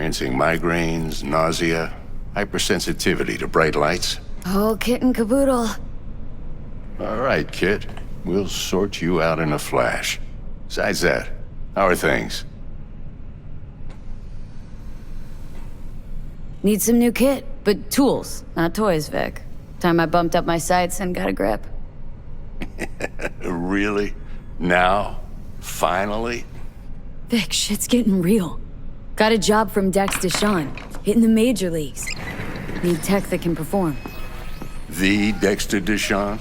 experiencing migraines, nausea, hypersensitivity to bright lights? Oh, kit and caboodle. All right, kid. We'll sort you out in a flash. Besides that, how are things? Need some new kit, but tools, not toys, Vic. Time I bumped up my sights and got a grip. Really? Now? Finally? Vic, shit's getting real. Got a job from Dex Deshawn, hitting the major leagues. Need tech that can perform. The Dexter Deshawn?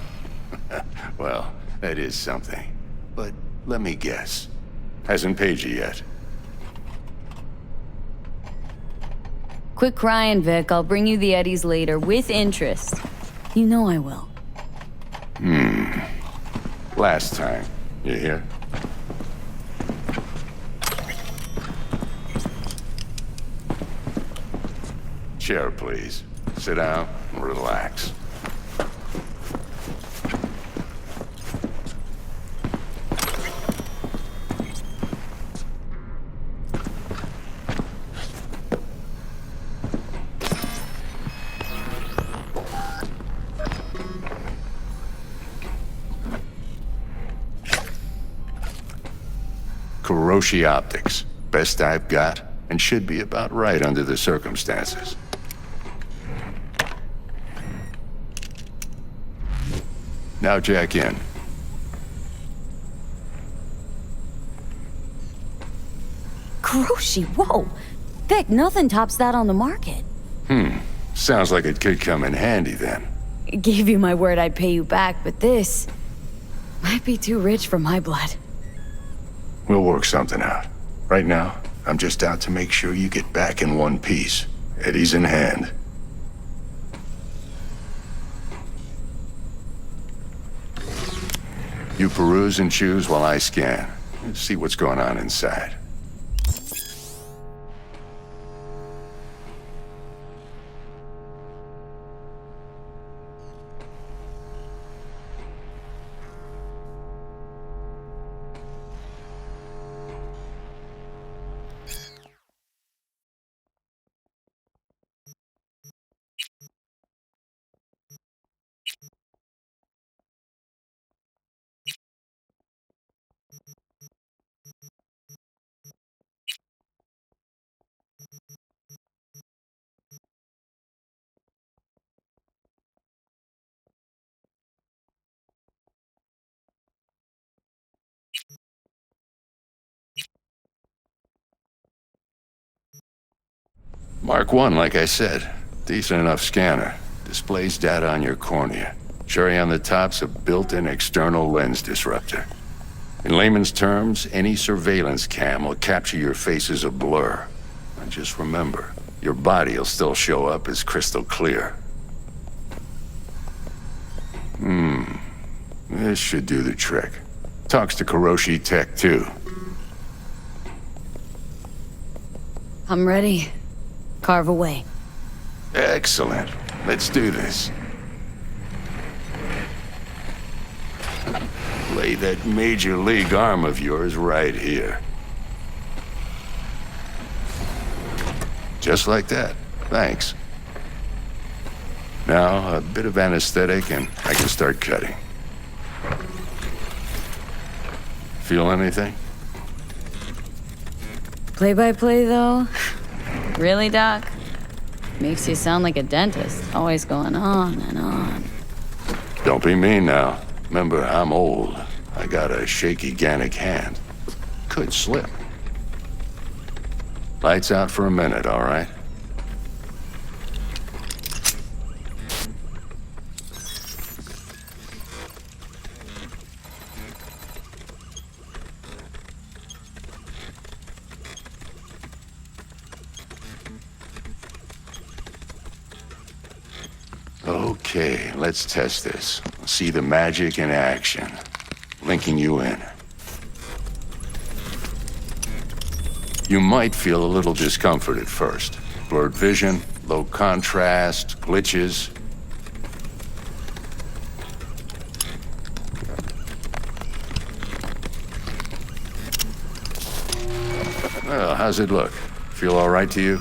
Well, that is something. But let me guess. Hasn't paid you yet. Quit crying, Vic. I'll bring you the Eddies later, with interest. You know I will. Last time. You hear? Chair, please. Sit down and relax. Kuroshi Optics. Best I've got, and should be about right under the circumstances. Now jack in. Kuroshi, whoa! Vic, nothing tops that on the market. Sounds like it could come in handy then. Gave you my word I'd pay you back, but this might be too rich for my blood. We'll work something out. Right now, I'm just out to make sure you get back in one piece. Eddie's in hand. You peruse and choose while I scan. See what's going on inside. Mark 1, like I said. Decent enough scanner. Displays data on your cornea. Cherry on the top's a built-in external lens disruptor. In layman's terms, any surveillance cam will capture your face as a blur. And just remember, your body will still show up as crystal clear. This should do the trick. Talks to Kuroshi Tech, too. I'm ready. Carve away. Excellent. Let's do this. Lay that major league arm of yours right here. Just like that. Thanks. Now, a bit of anesthetic and I can start cutting. Feel anything? Play-by-play, though? Really, Doc? Makes you sound like a dentist, always going on and on. Don't be mean now. Remember, I'm old. I got a shaky Gannic hand. Could slip. Lights out for a minute, all right? Okay, let's test this. See the magic in action. Linking you in. You might feel a little discomfort at first. Blurred vision, low contrast, glitches. Well, how's it look? Feel all right to you?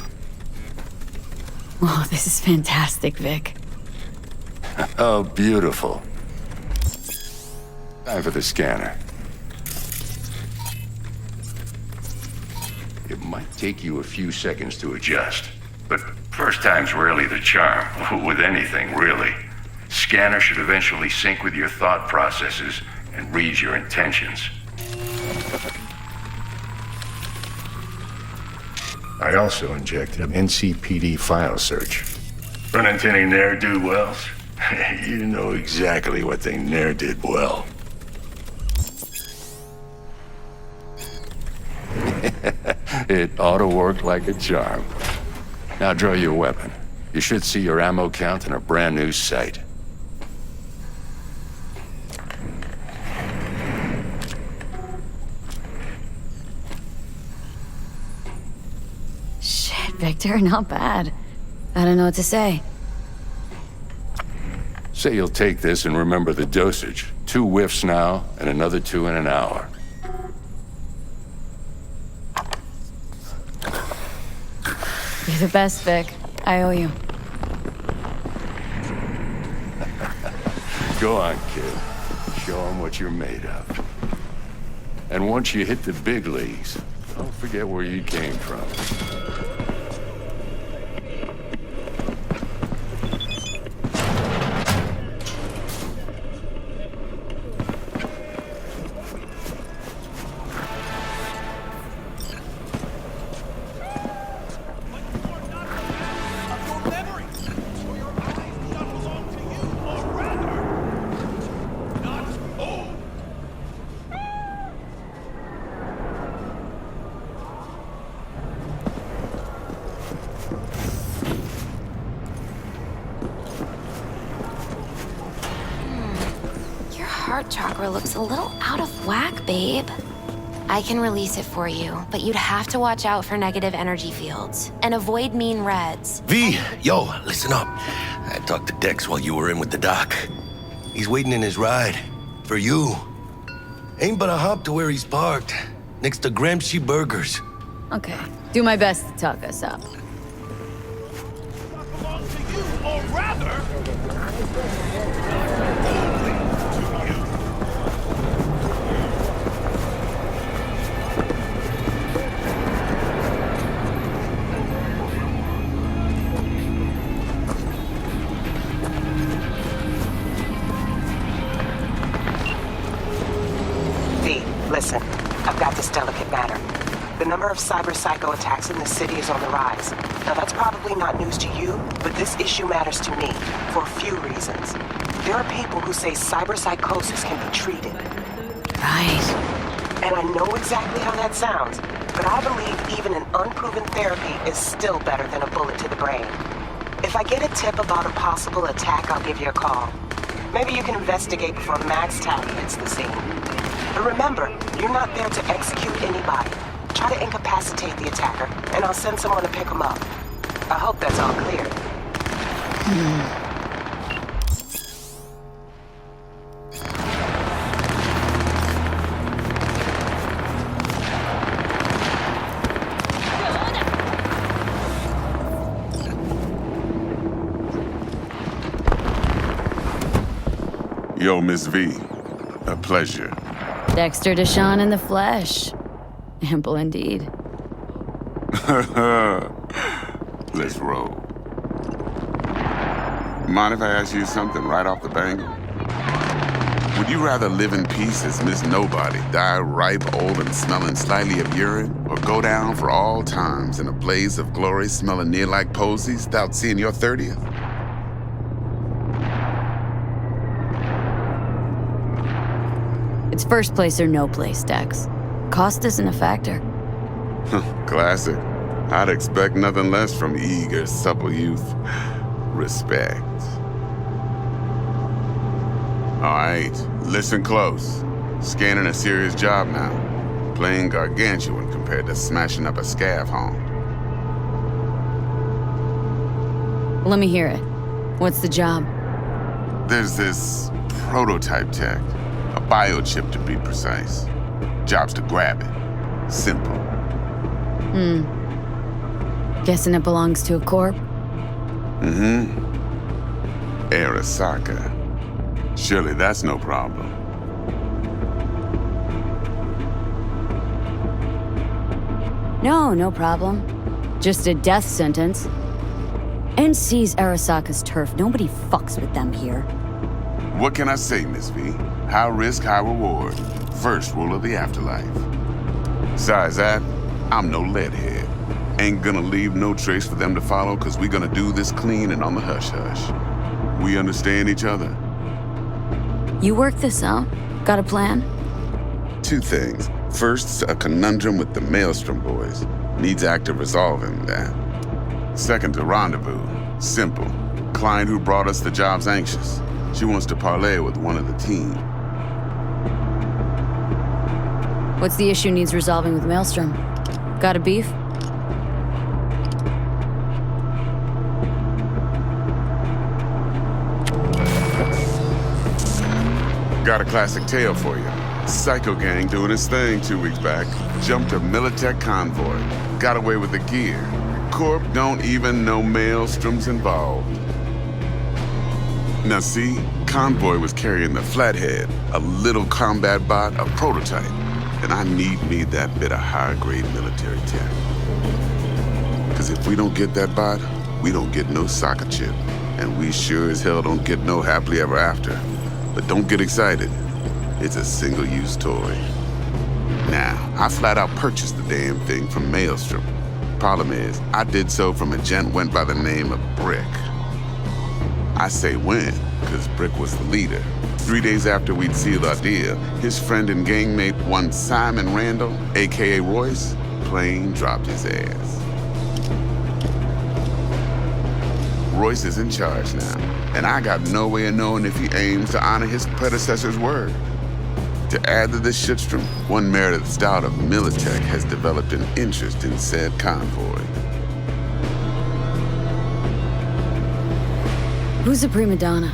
Oh, this is fantastic, Vic. Oh, beautiful. Time for the scanner. It might take you a few seconds to adjust, but first time's rarely the charm, with anything, really. Scanner should eventually sync with your thought processes and read your intentions. I also injected an NCPD file search. Run into any ne'er-do-wells? You know exactly what they ne'er did well. It ought to work like a charm. Now draw your weapon. You should see your ammo count in a brand new sight. Shit, Victor, not bad. I don't know what to say. Say you'll take this and remember the dosage. 2 whiffs now, and another 2 in an hour. You're the best, Vic. I owe you. Go on, kid. Show them what you're made of. And once you hit the big leagues, don't forget where you came from. Heart chakra looks a little out of whack, babe. I can release it for you, but you'd have to watch out for negative energy fields and avoid mean reds. V, yo, listen up. I talked to Dex while you were in with the doc. He's waiting in his ride. For you. Ain't but a hop to where he's parked. Next to Gramsci Burgers. Okay. Do my best to talk us up. Belongs to you, or rather... Listen, I've got this delicate matter. The number of cyber-psycho attacks in the city is on the rise. Now that's probably not news to you, but this issue matters to me for a few reasons. There are people who say cyber-psychosis can be treated. Right. And I know exactly how that sounds, but I believe even an unproven therapy is still better than a bullet to the brain. If I get a tip about a possible attack, I'll give you a call. Maybe you can investigate before Max Tally hits the scene. But remember, you're not there to execute anybody. Try to incapacitate the attacker, and I'll send someone to pick him up. I hope that's all clear. Yo, Miss V. A pleasure. Dexter Deshawn in the flesh. Ample indeed. Let's roll. Mind if I ask you something right off the bangle? Would you rather live in peace as Miss Nobody, die ripe, old, and smelling slightly of urine, or go down for all times in a blaze of glory smelling near like posies without seeing your 30th? It's first place or no place, Dex. Cost isn't a factor. Classic. I'd expect nothing less from eager, supple youth. Respect. All right, listen close. Scanning a serious job now. Playing gargantuan compared to smashing up a scav home. Let me hear it. What's the job? There's this prototype tech. A biochip, to be precise. Job's to grab it. Simple. Guessing it belongs to a corp? Arasaka. Surely that's no problem. No, no problem. Just a death sentence. NC's Arasaka's turf. Nobody fucks with them here. What can I say, Miss V? High risk, high reward. First rule of the afterlife. Besides that, I'm no leadhead. Ain't gonna leave no trace for them to follow, cause we gonna do this clean and on the hush-hush. We understand each other? You work this out? Got a plan? Two things. First, a conundrum with the Maelstrom boys. Needs active resolving that. Second, a rendezvous. Simple. Client who brought us the job's anxious. She wants to parlay with one of the team. What's the issue needs resolving with Maelstrom? Got a beef? Got a classic tale for you. Psycho gang doing his thing 2 weeks back. Jumped a Militech convoy. Got away with the gear. Corp don't even know Maelstrom's involved. Now see, convoy was carrying the Flathead, a little combat bot, a prototype. And I need me that bit of high-grade military tech. Cause if we don't get that bot, we don't get no soccer chip. And we sure as hell don't get no happily ever after. But don't get excited. It's a single-use toy. Now, I flat out purchased the damn thing from Maelstrom. Problem is, I did so from a gent went by the name of Brick. I say when, because Brick was the leader. 3 days after we'd sealed our deal, his friend and gangmate, one Simon Randall, aka Royce, plain dropped his ass. Royce is in charge now, and I got no way of knowing if he aims to honor his predecessor's word. To add to this shitstorm, one Meredith Stout of Militech has developed an interest in said convoy. Who's the prima donna?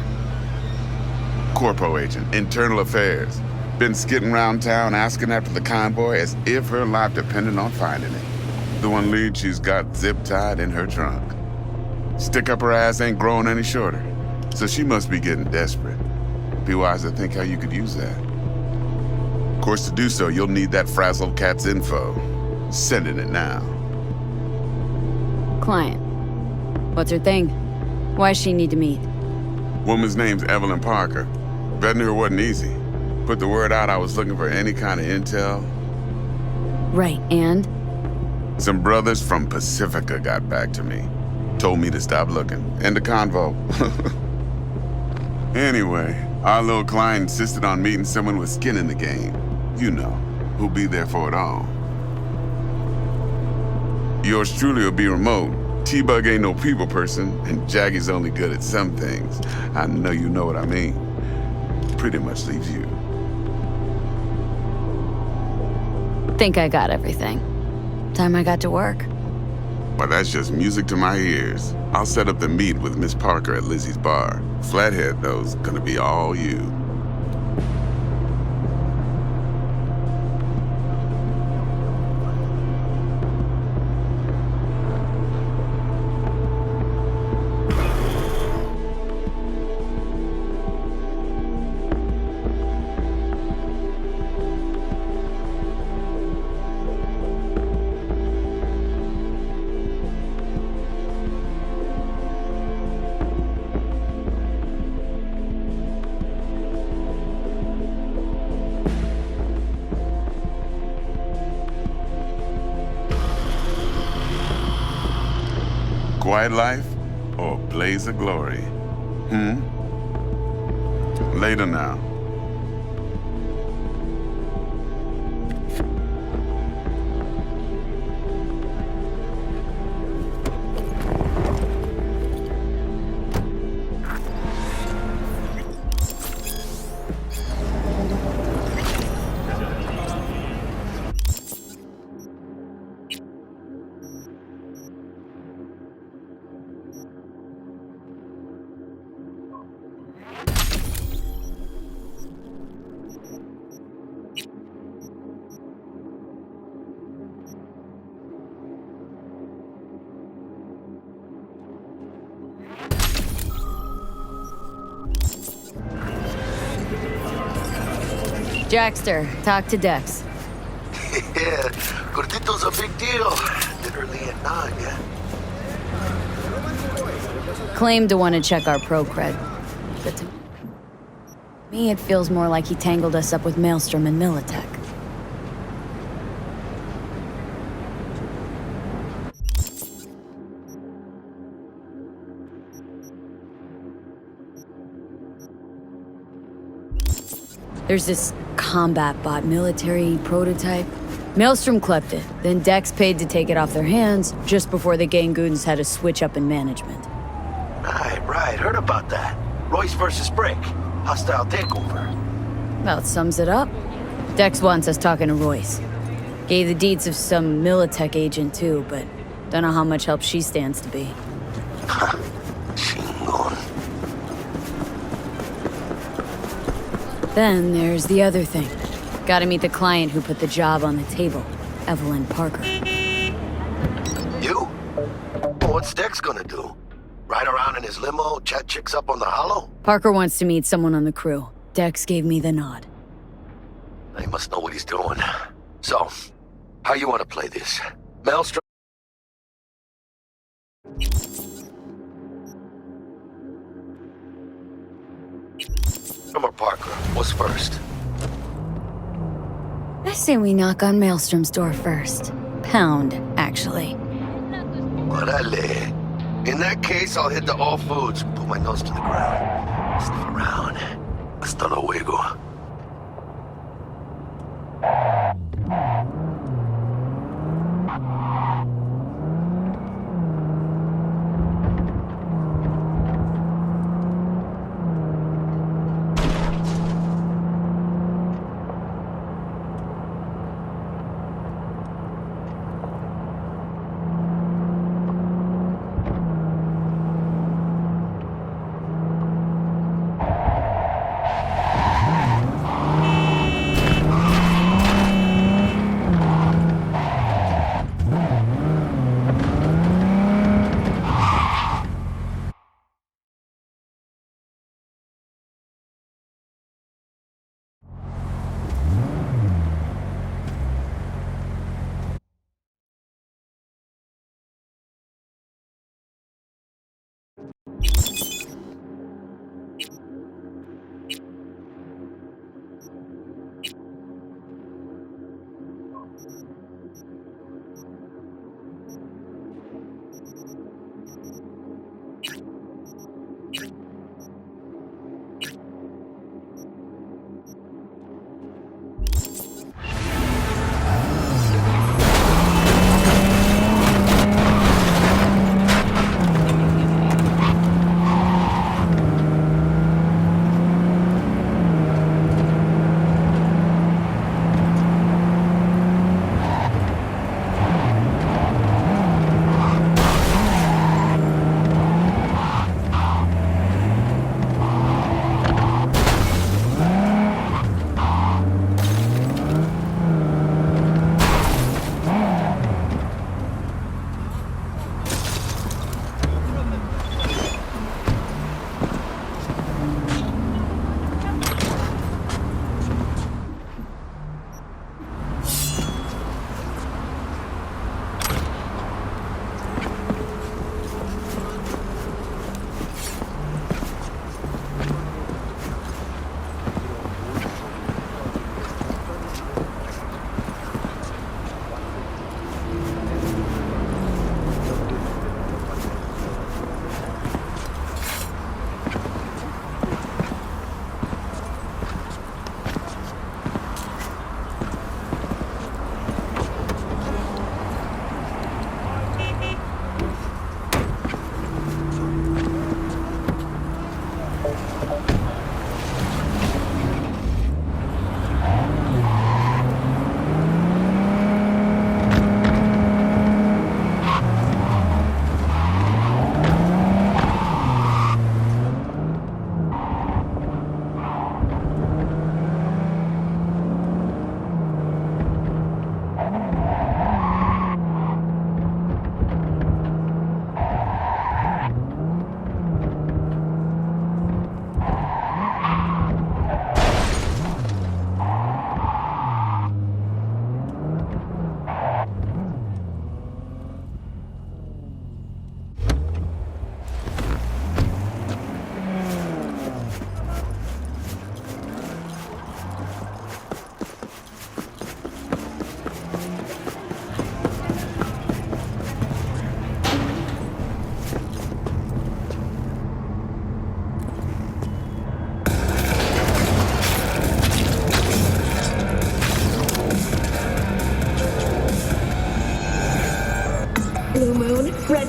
Corpo agent, internal affairs. Been skidding around town asking after the convoy as if her life depended on finding it. The one lead she's got zip-tied in her trunk. Stick up her ass ain't growing any shorter, so she must be getting desperate. Be wise to think how you could use that. Of course, to do so, you'll need that frazzled cat's info. Sending it now. Client. What's her thing? Why she need to meet? Woman's name's Evelyn Parker. Vetting her wasn't easy. Put the word out I was looking for any kind of intel. Right, and? Some brothers from Pacifica got back to me. Told me to stop looking. End of convo. Anyway, our little client insisted on meeting someone with skin in the game. You know, who'll be there for it all. Yours truly will be remote. T-Bug ain't no people person, and Jaggy's only good at some things. I know you know what I mean. Pretty much leaves you. Think I got everything. Time I got to work. Well, that's just music to my ears. I'll set up the meet with Miss Parker at Lizzie's bar. Flathead, though's gonna be all you. Quiet life or blaze of glory? Later now. Jackster, talk to Dex. Yeah, Gordito's a big deal. Literally at 9, yeah? Claimed to want to check our pro cred. But to me, it feels more like he tangled us up with Maelstrom and Militech. There's this combat bot military prototype. Maelstrom clept it, then Dex paid to take it off their hands just before the Gangoons had a switch up in management. Right. Heard about that. Royce versus Brick. Hostile takeover. About sums it up. Dex wants us talking to Royce. Gave the deeds of some Militech agent too, but don't know how much help she stands to be. Chingon. Then there's the other thing. Gotta meet the client who put the job on the table, Evelyn Parker. You? What's Dex gonna do? Ride around in his limo, chat chicks up on the hollow? Parker wants to meet someone on the crew. Dex gave me the nod. He must know what he's doing. So, how you want to play this? Maelstrom? Or Parker? What's first? I say we knock on Maelstrom's door first. Pound, actually. Orale. In that case, I'll hit the All Foods and put my nose to the ground. Sniff around. Hasta luego.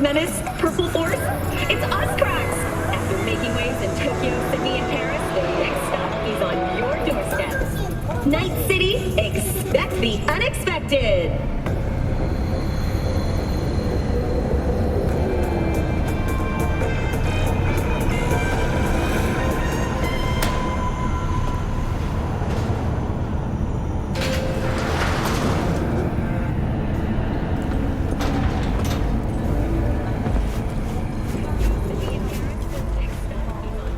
menace, Purple Force? It's us, Cracks! After making waves in Tokyo, Sydney, and Paris, the next stop is on your doorstep. Night City, expect the unexpected!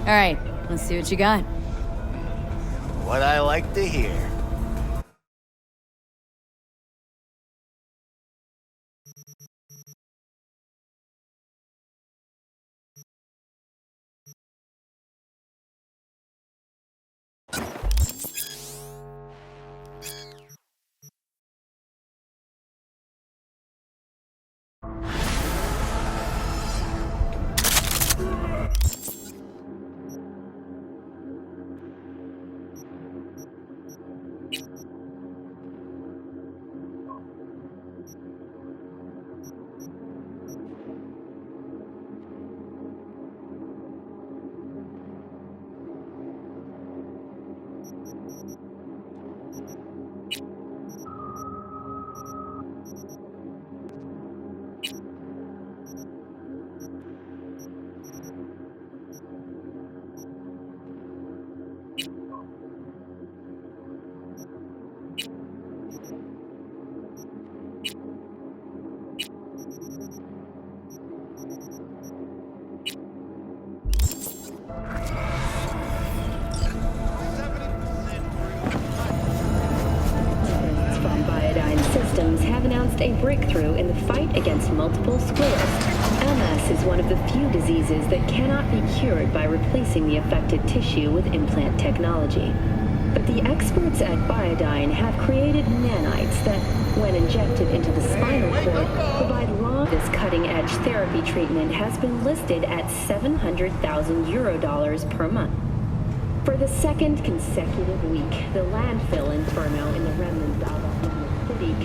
All right, let's see what you got. What I like to hear. Have announced a breakthrough in the fight against multiple sclerosis. MS is one of the few diseases that cannot be cured by replacing the affected tissue with implant technology. But the experts at Biodyne have created nanites that, when injected into the spinal cord, provide long. This cutting-edge therapy treatment has been listed at $700,000 per month. For the second consecutive week, the landfill inferno in the remnant of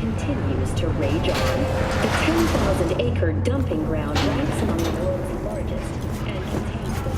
continues to rage on. The 10,000-acre dumping ground ranks among the world's largest and contains the...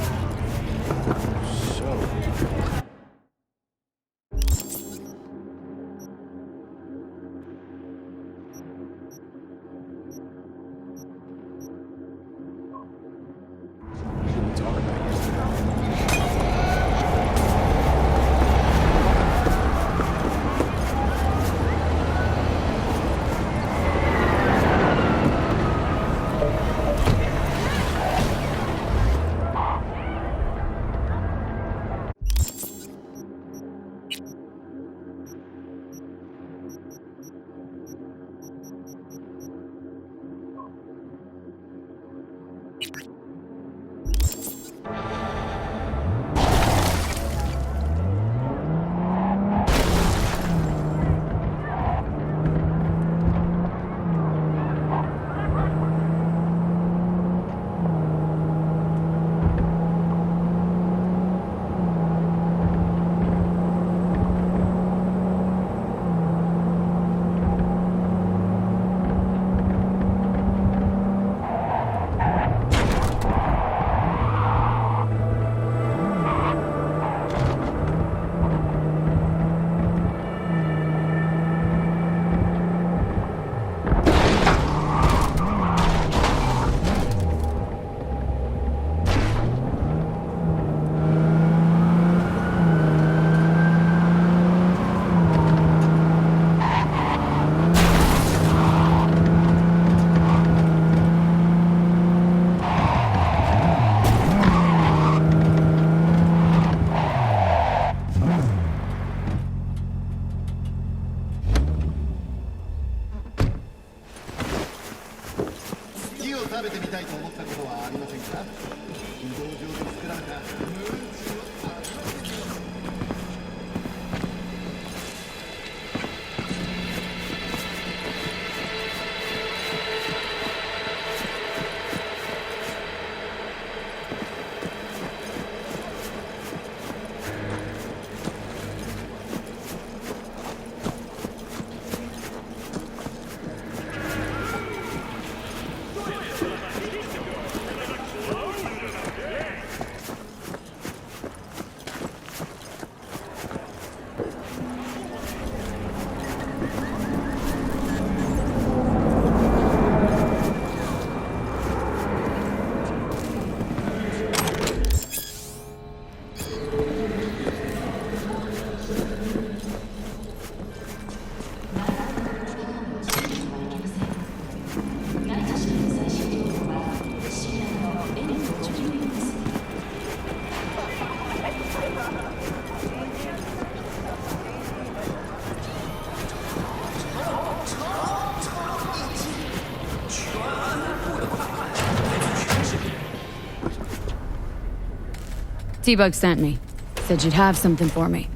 T-Bug sent me. Said you'd have something for me.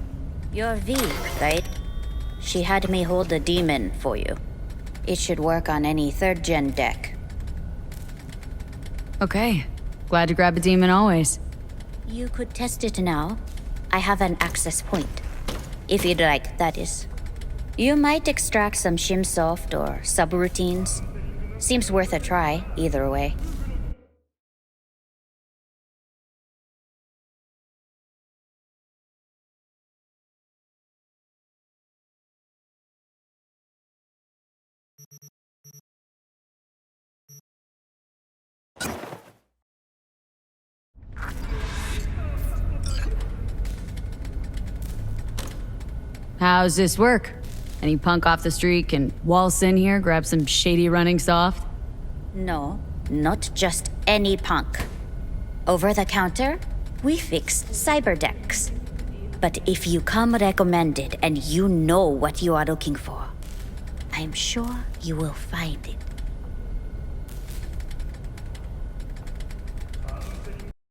You're V, right? She had me hold the demon for you. It should work on any 3rd-gen deck. Okay. Glad to grab a demon always. You could test it now. I have an access point. If you'd like, that is. You might extract some shimsoft or subroutines. Seems worth a try, either way. How's this work? Any punk off the street can waltz in here, grab some shady running soft? No, not just any punk. Over the counter, we fix cyber decks. But if you come recommended and you know what you are looking for, I'm sure you will find it.